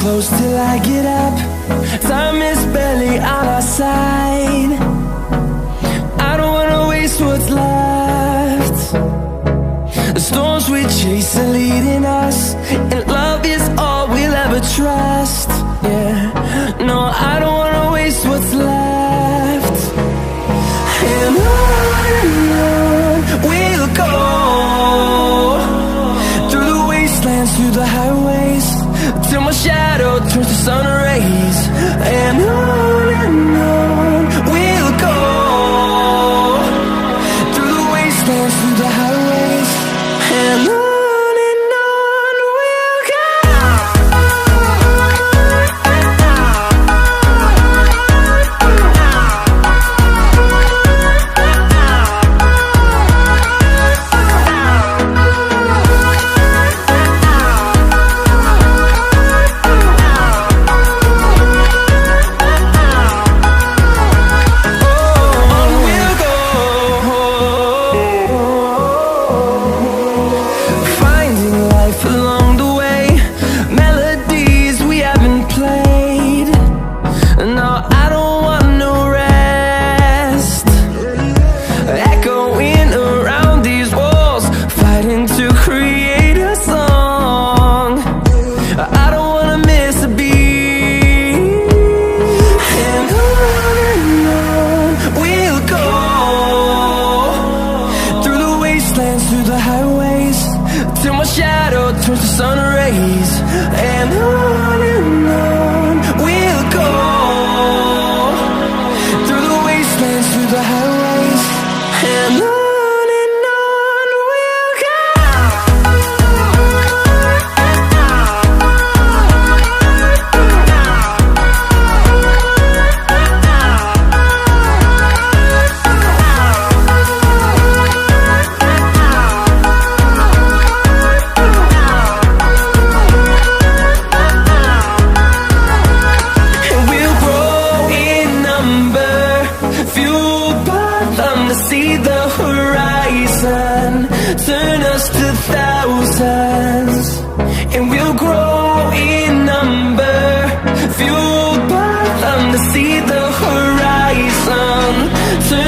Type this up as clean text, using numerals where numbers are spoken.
close till I get up. Time is barely on our side. I don't wanna waste what's left. The storms we chase are leading us, and love is all we'll ever trust. Yeah, no, I don't wanna waste what's left. And on we'll go, through the wastelands, through the highways, till my shadow turns to sun rays. And on we'll go, through the wastelands, through the highways, and on we'll go. Through the highways, till my shadow turns to sun rays. And on we'll go, through the wastelands, through the highways, and on we'll go. See the horizon, turn us to thousands, and we'll grow in number, fueled by them to see the horizon, turn